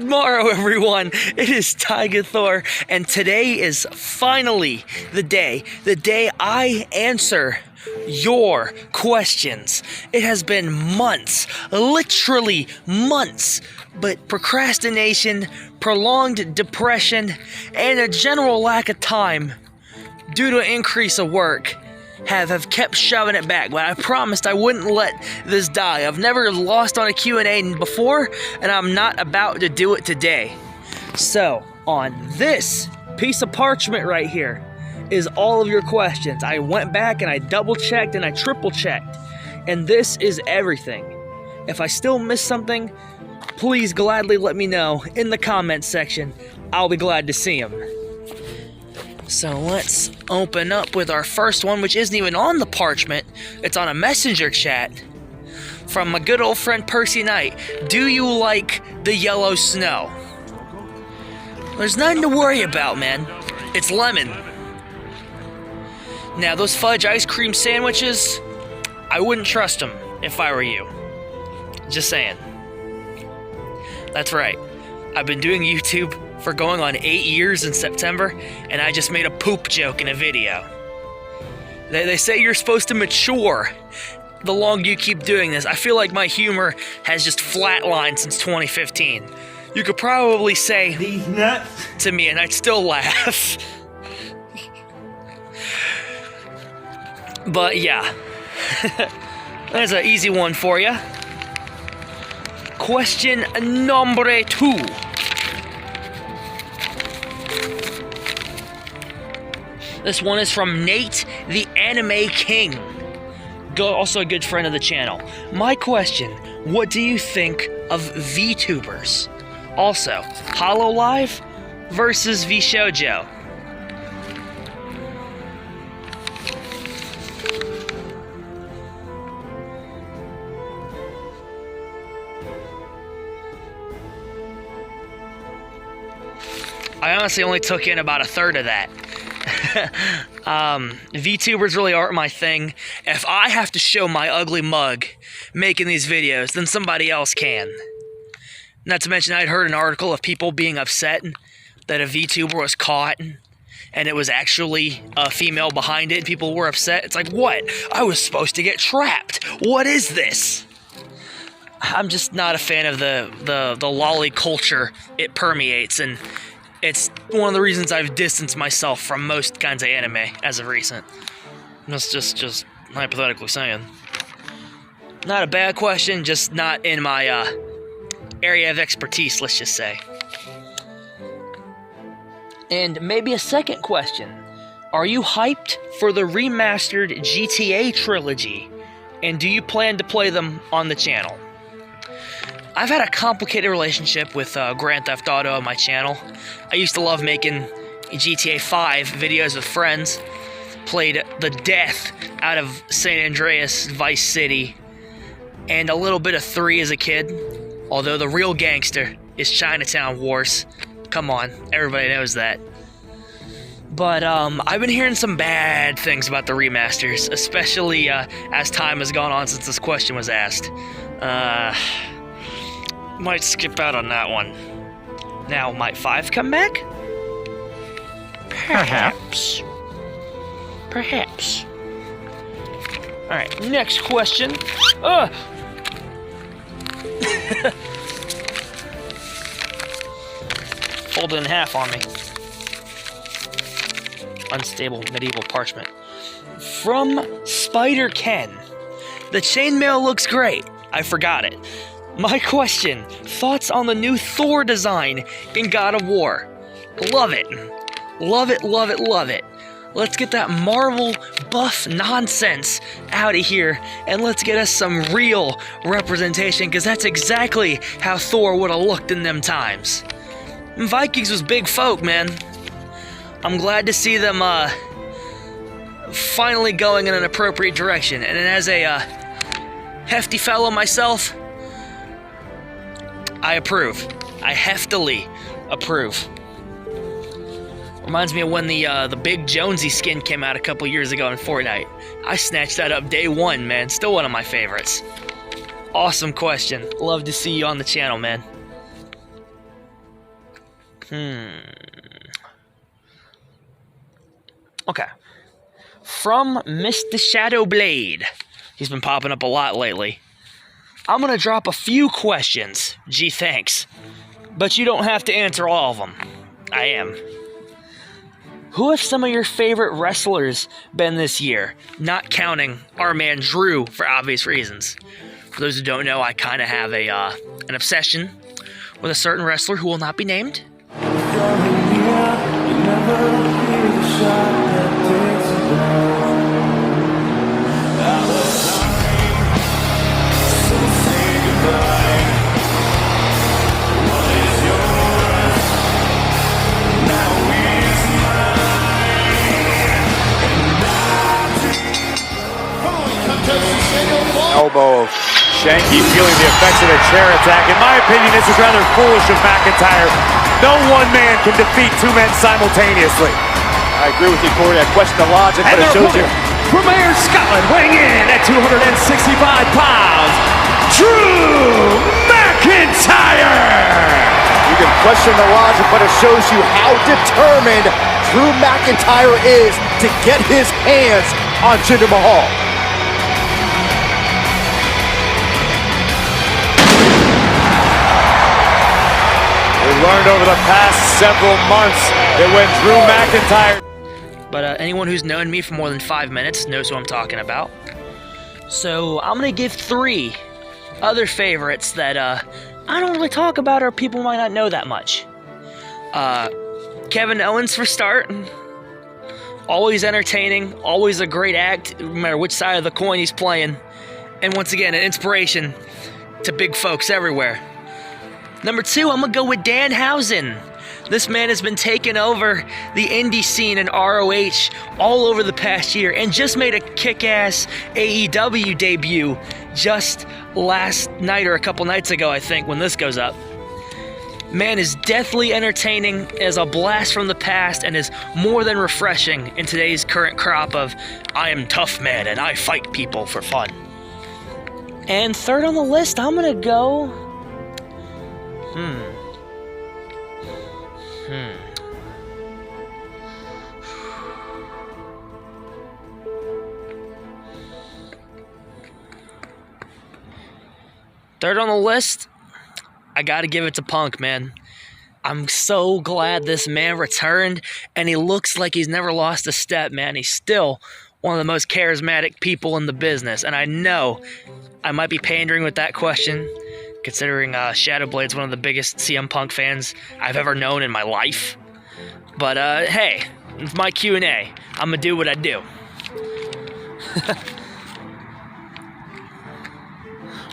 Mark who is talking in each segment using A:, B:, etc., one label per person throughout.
A: morrow, everyone. It is Tygethor, and today is finally the day I answer your questions. It has been months, literally months, but procrastination, prolonged depression, and a general lack of time due to an increase of work have kept shoving it back, but I promised I wouldn't let this die. I've never lost on a Q&A before, and I'm not about to do it today. So, on this piece of parchment right here is all of your questions. I went back and I double-checked and I triple-checked, and this is everything. If I still missed something, please gladly let me know in the comments section. I'll be glad to see them. So let's open up with our first one, which isn't even on the parchment. It's on a messenger chat from my good old friend Percy Knight. Do you like the yellow snow? There's nothing to worry about, man. It's lemon. Now, those fudge ice cream sandwiches, I wouldn't trust them if I were you. Just saying. That's right. I've been doing YouTube for going on 8 years in September, and I just made a poop joke in a video. They say you're supposed to mature the longer you keep doing this. I feel like my humor has just flatlined since 2015. You could probably say these nuts to me and I'd still laugh. But yeah, there's an easy one for you. Question number 2. This one is from Nate, the Anime King. Also a good friend of the channel. My question, what do you think of VTubers? Also, HoloLive versus VShojo. I honestly only took in about a third of that. VTubers really aren't my thing. If I have to show my ugly mug making these videos, then somebody else can. Not to mention, I'd heard an article of people being upset that a VTuber was caught and it was actually a female behind it. People were upset. It's like, what? I was supposed to get trapped. What is this? I'm just not a fan of the lolly culture it permeates, and it's one of the reasons I've distanced myself from most kinds of anime as of recent. That's just hypothetically saying. Not a bad question, just not in my area of expertise, let's just say. And maybe a second question. Are you hyped for the remastered GTA trilogy? And do you plan to play them on the channel? I've had a complicated relationship with Grand Theft Auto on my channel. I used to love making GTA 5 videos with friends. Played the death out of San Andreas, Vice City, and a little bit of 3 as a kid. Although the real gangster is Chinatown Wars. Come on, everybody knows that. But I've been hearing some bad things about the remasters, especially as time has gone on since this question was asked. Might skip out on that one. Now, might 5 come back? Perhaps. Perhaps. Alright, next question. Folded in half on me. Unstable medieval parchment. From Spider Ken. The chainmail looks great. I forgot it. My question, thoughts on the new Thor design in God of War? Love it. Love it, love it, love it. Let's get that Marvel buff nonsense out of here, and let's get us some real representation, because that's exactly how Thor would have looked in them times. Vikings was big folk, man. I'm glad to see them finally going in an appropriate direction, and as a hefty fellow myself, I approve. I heftily approve. Reminds me of when the big Jonesy skin came out a couple years ago in Fortnite. I snatched that up day one, man. Still one of my favorites. Awesome question. Love to see you on the channel, man. Okay. From Mr. Shadowblade. He's been popping up a lot lately. I'm going to drop a few questions. Gee, thanks. But you don't have to answer all of them. I am. Who have some of your favorite wrestlers been this year? Not counting our man Drew, for obvious reasons. For those who don't know, I kind of have an obsession with a certain wrestler who will not be named.
B: Elbow of Shanky feeling the effects of the chair attack. In my opinion, this is rather foolish of McIntyre. No one man can defeat two men simultaneously. I agree with you, Corey. I question the logic, but it shows you.
C: From Ayr, Scotland, weighing in at 265 pounds, Drew McIntyre!
B: You can question the logic, but it shows you how determined Drew McIntyre is to get his hands on Jinder Mahal. Learned over the past several months that when Drew McIntyre...
A: But anyone who's known me for more than 5 minutes knows who I'm talking about. So I'm going to give 3 other favorites that I don't really talk about or people might not know that much. Kevin Owens for start. Always entertaining, always a great act, no matter which side of the coin he's playing. And once again, an inspiration to big folks everywhere. Number 2, I'm going to go with Danhausen. This man has been taking over the indie scene in ROH all over the past year and just made a kick-ass AEW debut just last night or a couple nights ago, I think, when this goes up. Man is deathly entertaining, is a blast from the past, and is more than refreshing in today's current crop of I am tough man and I fight people for fun. And third on the list, I'm going to go... Third on the list, I gotta give it to Punk, man. I'm so glad this man returned, and he looks like he's never lost a step, man. He's still one of the most charismatic people in the business, and I know I might be pandering with that question, considering Shadowblade's one of the biggest CM Punk fans I've ever known in my life. But, hey, it's my Q&A. I'm gonna do what I do.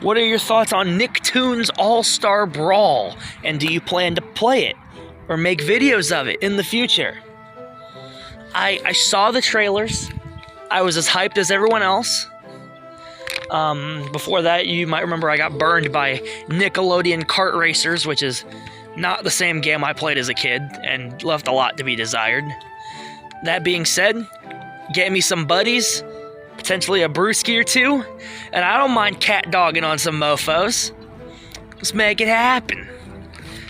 A: What are your thoughts on Nicktoons All-Star Brawl? And do you plan to play it or make videos of it in the future? I saw the trailers. I was as hyped as everyone else. Before that, you might remember I got burned by Nickelodeon Kart Racers, which is not the same game I played as a kid and left a lot to be desired. That being said, get me some buddies, potentially a brewski or two, and I don't mind cat dogging on some mofos. Let's make it happen.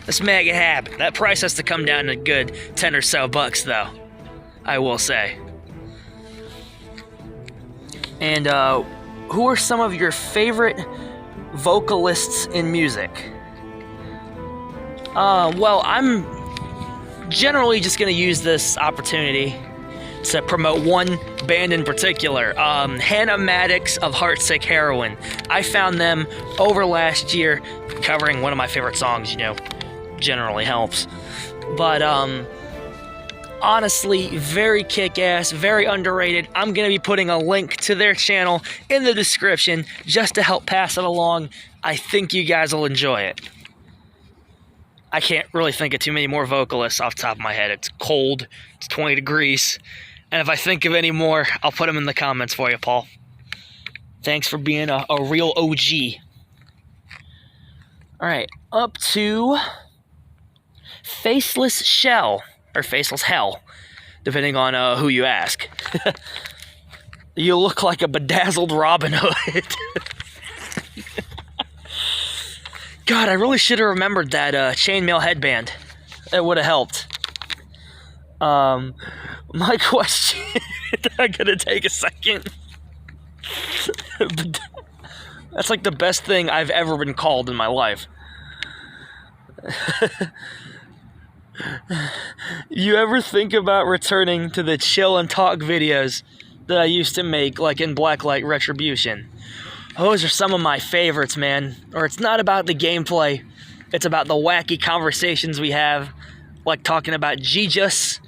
A: Let's make it happen. That price has to come down to a good 10 or so bucks, though, I will say. And who are some of your favorite vocalists in music? Well, I'm generally just going to use this opportunity to promote one band in particular, Hannah Maddox of Heartsick Heroin. I found them over last year covering one of my favorite songs, generally helps. But, honestly, very kick-ass, very underrated. I'm going to be putting a link to their channel in the description just to help pass it along. I think you guys will enjoy it. I can't really think of too many more vocalists off the top of my head. It's cold, it's 20 degrees, and if I think of any more, I'll put them in the comments for you, Paul. Thanks for being a real OG. Alright, up to Faceless Shell. Or Faceless Hell, depending on who you ask. You look like a bedazzled Robin Hood. God, I really should have remembered that chainmail headband. it would have helped. My question, I'm gonna take a second. That's like the best thing I've ever been called in my life. You ever think about returning to the chill and talk videos that I used to make, like in Blacklight Retribution? Those are some of my favorites, man. Or it's not about the gameplay, it's about the wacky conversations we have, like talking about Jesus,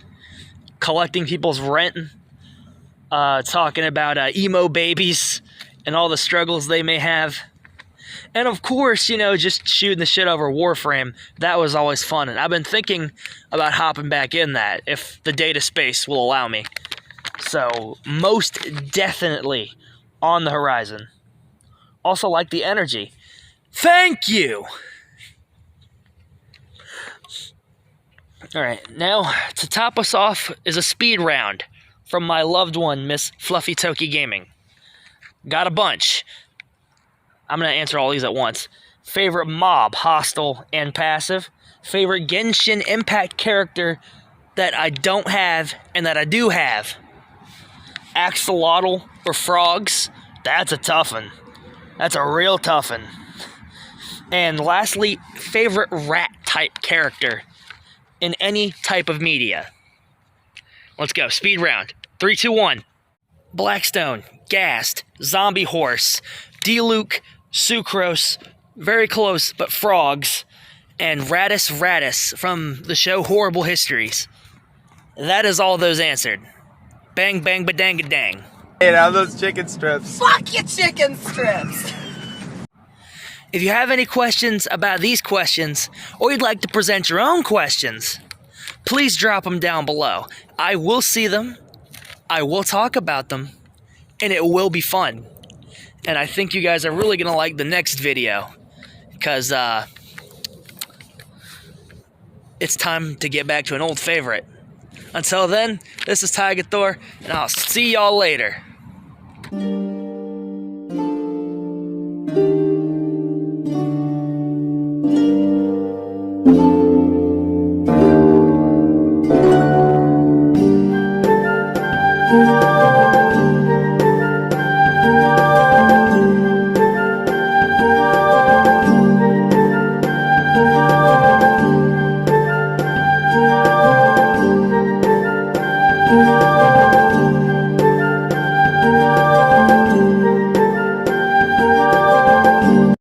A: collecting people's rent, talking about emo babies and all the struggles they may have. And of course, you know, just shooting the shit over Warframe. That was always fun. And I've been thinking about hopping back in that if the data space will allow me. So, most definitely on the horizon. Also like the energy. Thank you! Alright, now to top us off is a speed round from my loved one, Miss Fluffy Toki Gaming. Got a bunch. I'm going to answer all these at once. Favorite mob, hostile and passive. Favorite Genshin Impact character that I don't have and that I do have. Axolotl or frogs. That's a tough one. That's a real tough one. And lastly, favorite rat type character in any type of media. Let's go. Speed round. 3, 2, 1. Blackstone, Gast, Zombie Horse, Diluc, Sucrose, very close, but frogs, and Radis from the show Horrible Histories. That is all those answered. Bang, bang, ba-dang-a-dang.
D: Hey, now those chicken strips.
E: Fuck your chicken strips!
A: If you have any questions about these questions, or you'd like to present your own questions, please drop them down below. I will see them, I will talk about them, and it will be fun. And I think you guys are really going to like the next video, because it's time to get back to an old favorite. Until then, this is Tygethor, and I'll see y'all later.
F: Thank you.